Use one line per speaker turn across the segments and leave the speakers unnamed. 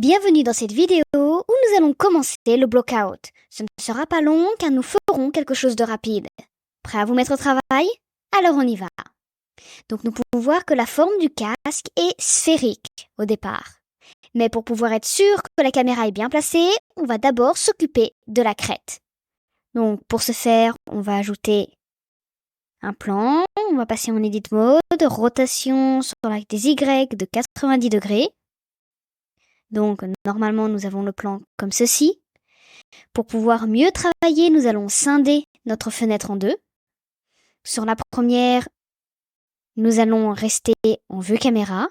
Bienvenue dans cette vidéo où nous allons commencer le block-out. Ce ne sera pas long car nous ferons quelque chose de rapide. Prêt à vous mettre au travail? Alors on y va. Donc nous pouvons voir que la forme du casque est sphérique au départ. Mais pour pouvoir être sûr que la caméra est bien placée, on va d'abord s'occuper de la crête. Donc pour ce faire, on va ajouter un plan, on va passer en edit mode, rotation sur des Y de 90 degrés. Donc normalement nous avons le plan comme ceci. Pour pouvoir mieux travailler, nous allons scinder notre fenêtre en deux. Sur la première, nous allons rester en vue caméra,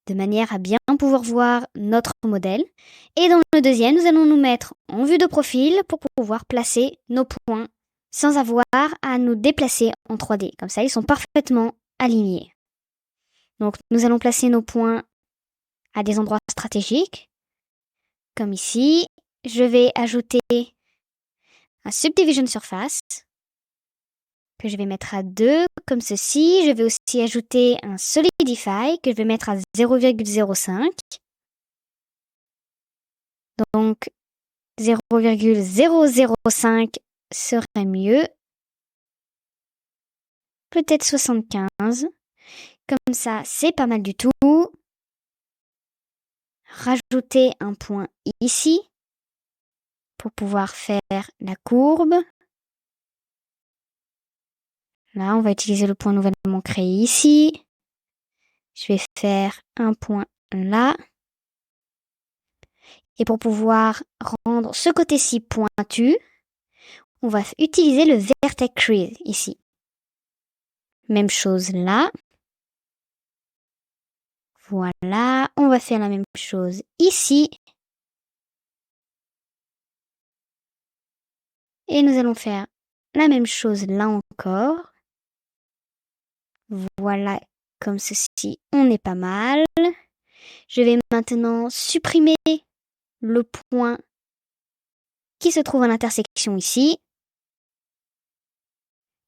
de manière à bien pouvoir voir notre modèle. Et dans le deuxième, nous allons nous mettre en vue de profil pour pouvoir placer nos points sans avoir à nous déplacer en 3D. Comme ça, ils sont parfaitement alignés. Donc nous allons placer nos points à des endroits stratégiques, comme ici. Je vais ajouter un Subdivision Surface que je vais mettre à 2, comme ceci. Je vais aussi ajouter un Solidify que je vais mettre à 0,05. Donc 0,005 serait mieux. Peut-être 75. Comme ça, c'est pas mal du tout. Rajouter un point ici pour pouvoir faire la courbe. Là, on va utiliser le point nouvellement créé ici. Je vais faire un point là. Et pour pouvoir rendre ce côté-ci pointu, on va utiliser le Vertex Crease ici. Même chose là. Voilà, on va faire la même chose ici. Et nous allons faire la même chose là encore. Voilà, comme ceci, on est pas mal. Je vais maintenant supprimer le point qui se trouve à l'intersection ici.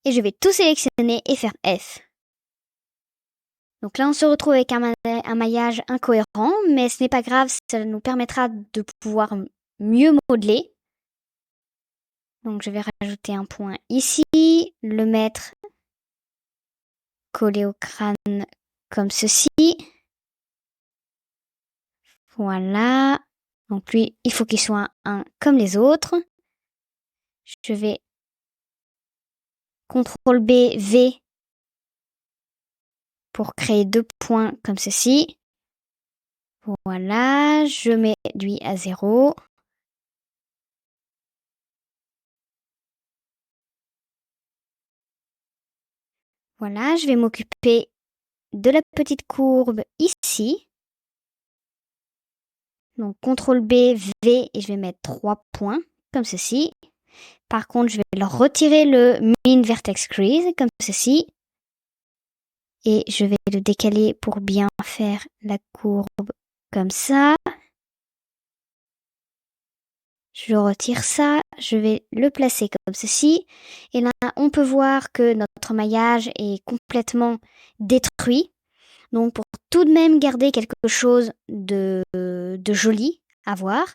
Et je vais tout sélectionner et faire F. Donc là, on se retrouve avec un maillage incohérent, mais ce n'est pas grave, ça nous permettra de pouvoir mieux modeler. Donc je vais rajouter un point ici, le mettre collé au crâne comme ceci. Voilà. Donc lui, il faut qu'il soit un comme les autres. Je vais CTRL B, V pour créer 2 points comme ceci. Voilà, je mets lui à 0. Voilà, je vais m'occuper de la petite courbe ici. Donc CTRL B, V et je vais mettre 3 points comme ceci. Par contre, je vais leur retirer le Min Vertex Crease comme ceci. Et je vais le décaler pour bien faire la courbe comme ça. Je retire ça, je vais le placer comme ceci. Et là, on peut voir que notre maillage est complètement détruit. Donc, pour tout de même garder quelque chose de joli à voir,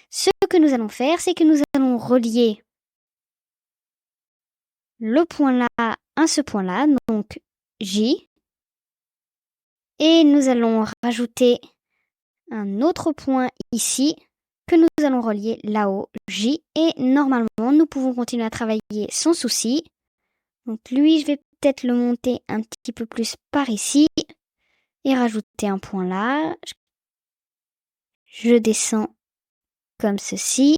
ce que nous allons faire, c'est que nous allons relier le point là à ce point là, donc J. Et nous allons rajouter un autre point ici que nous allons relier là-haut, J. Et normalement, nous pouvons continuer à travailler sans souci. Donc lui, je vais peut-être le monter un petit peu plus par ici et rajouter un point là. Je descends comme ceci.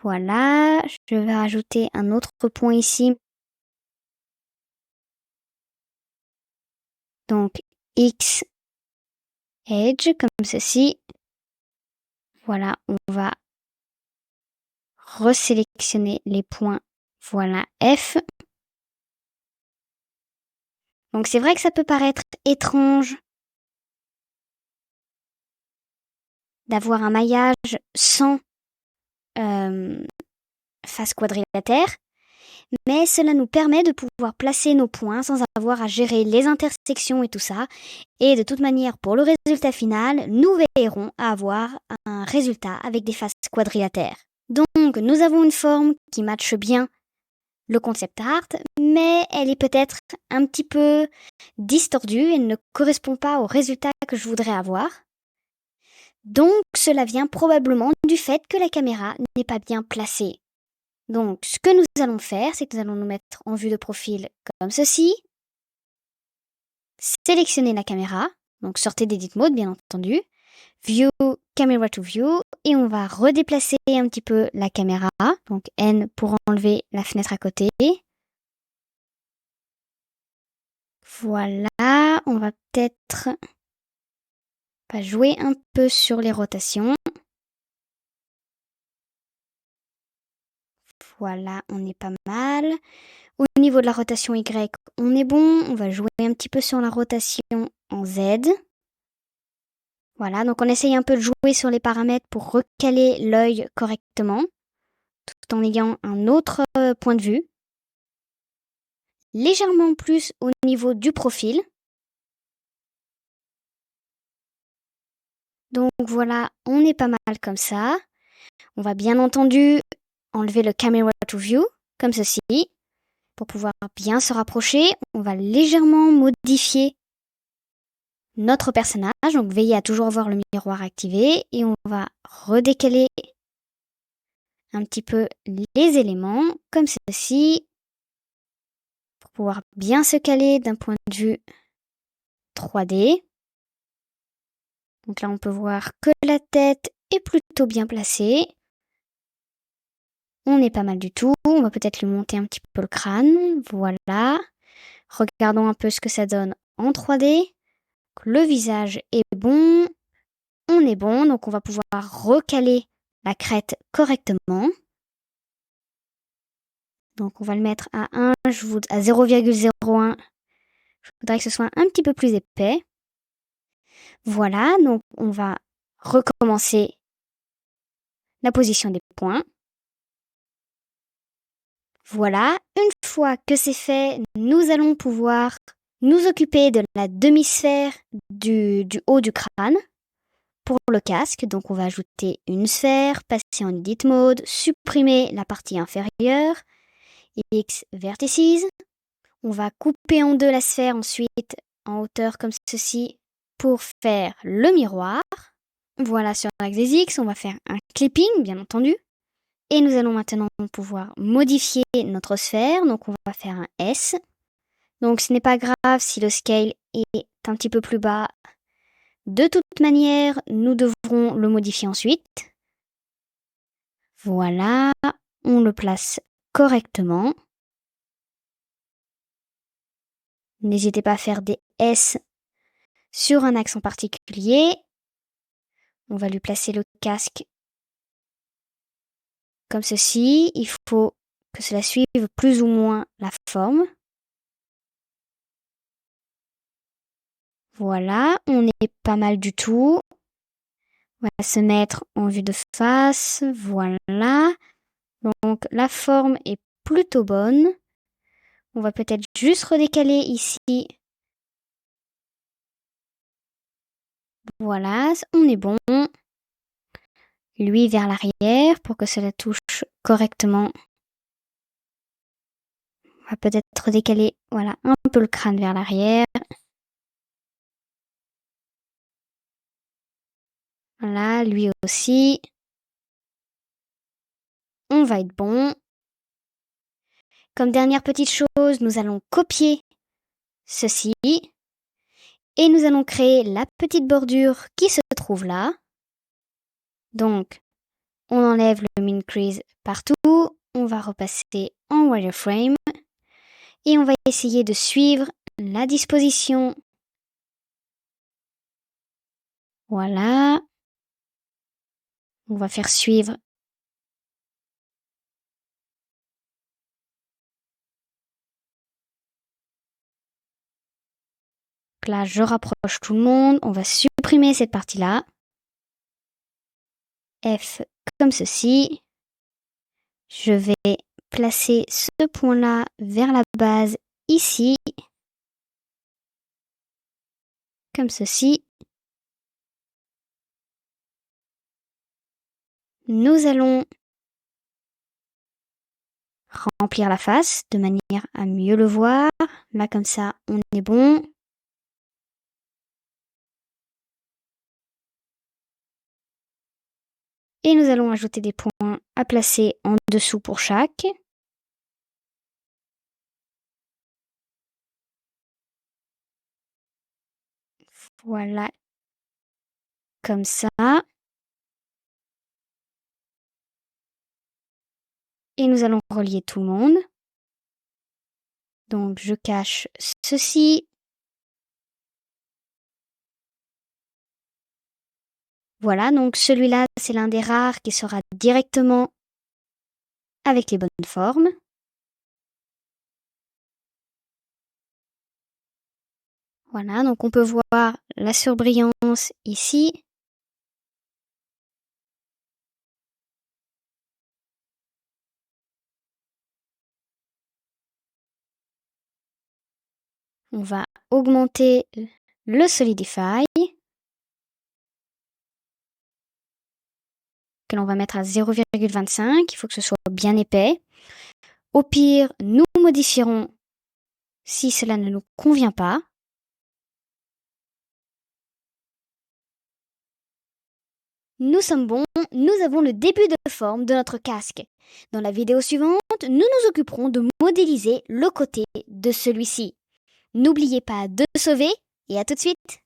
Voilà, je vais rajouter un autre point ici. Donc X Edge comme ceci. Voilà, on va resélectionner les points. Voilà, F. Donc c'est vrai que ça peut paraître étrange d'avoir un maillage sans face quadrilatère, mais cela nous permet de pouvoir placer nos points sans avoir à gérer les intersections et tout ça. Et de toute manière, pour le résultat final, nous veillerons à avoir un résultat avec des faces quadrilatères. Donc, nous avons une forme qui matche bien le concept art, mais elle est peut-être un petit peu distordue et ne correspond pas au résultat que je voudrais avoir. Donc, cela vient probablement du fait que la caméra n'est pas bien placée. Donc, ce que nous allons faire, c'est que nous allons nous mettre en vue de profil comme ceci. Sélectionner la caméra. Donc, sortez d'Edit Mode, bien entendu. View, Camera to View. Et on va redéplacer un petit peu la caméra. Donc, N pour enlever la fenêtre à côté. Voilà. On va peut-être jouer un peu sur les rotations. Voilà, on est pas mal. Au niveau de la rotation Y, on est bon. On va jouer un petit peu sur la rotation en Z. Voilà, donc on essaye un peu de jouer sur les paramètres pour recaler l'œil correctement, tout en ayant un autre point de vue. Légèrement plus au niveau du profil. Donc voilà, on est pas mal comme ça. On va bien entendu enlever le Camera to View, comme ceci. Pour pouvoir bien se rapprocher, on va légèrement modifier notre personnage. Donc veillez à toujours avoir le miroir activé. Et on va redécaler un petit peu les éléments, comme ceci. Pour pouvoir bien se caler d'un point de vue 3D. Donc là, on peut voir que la tête est plutôt bien placée. On n'est pas mal du tout. On va peut-être lui monter un petit peu le crâne. Voilà. Regardons un peu ce que ça donne en 3D. Le visage est bon. On est bon. Donc on va pouvoir recaler la crête correctement. Donc on va le mettre à 1, à 0,01. Je voudrais que ce soit un petit peu plus épais. Voilà, donc on va recommencer la position des points. Voilà, une fois que c'est fait, nous allons pouvoir nous occuper de la demi-sphère du haut du crâne pour le casque. Donc on va ajouter une sphère, passer en Edit Mode, supprimer la partie inférieure, X Vertices. On va couper en deux la sphère ensuite en hauteur comme ceci pour faire le miroir. Voilà, sur l'axe des X, on va faire un clipping, bien entendu. Et nous allons maintenant pouvoir modifier notre sphère. Donc on va faire un S. Donc ce n'est pas grave si le scale est un petit peu plus bas. De toute manière, nous devrons le modifier ensuite. Voilà, on le place correctement. N'hésitez pas à faire des S sur un axe en particulier. On va lui placer le casque comme ceci. Il faut que cela suive plus ou moins la forme. Voilà, on est pas mal du tout. On va se mettre en vue de face. Voilà. Donc la forme est plutôt bonne. On va peut-être juste redécaler ici. Voilà, on est bon. Lui vers l'arrière pour que cela touche correctement. On va peut-être décaler, voilà, un peu le crâne vers l'arrière. Voilà, lui aussi. On va être bon. Comme dernière petite chose, nous allons copier ceci. Et nous allons créer la petite bordure qui se trouve là. Donc, on enlève le min crease partout. On va repasser en wireframe. Et on va essayer de suivre la disposition. Voilà. On va faire suivre. Donc là, je rapproche tout le monde. On va supprimer cette partie-là. F comme ceci. Je vais placer ce point-là vers la base ici, comme ceci. Nous allons remplir la face de manière à mieux le voir. Là, comme ça, on est bon. Et nous allons ajouter des points à placer en dessous pour chaque. Voilà, comme ça. Et nous allons relier tout le monde. Donc, je cache ceci. Voilà, donc celui-là, c'est l'un des rares qui sera directement avec les bonnes formes. Voilà, donc on peut voir la surbrillance ici. On va augmenter le Solidify, que l'on va mettre à 0,25. Il faut que ce soit bien épais. Au pire, nous modifierons si cela ne nous convient pas. Nous sommes bons, nous avons le début de forme de notre casque. Dans la vidéo suivante, nous nous occuperons de modéliser le côté de celui-ci. N'oubliez pas de sauver et à tout de suite!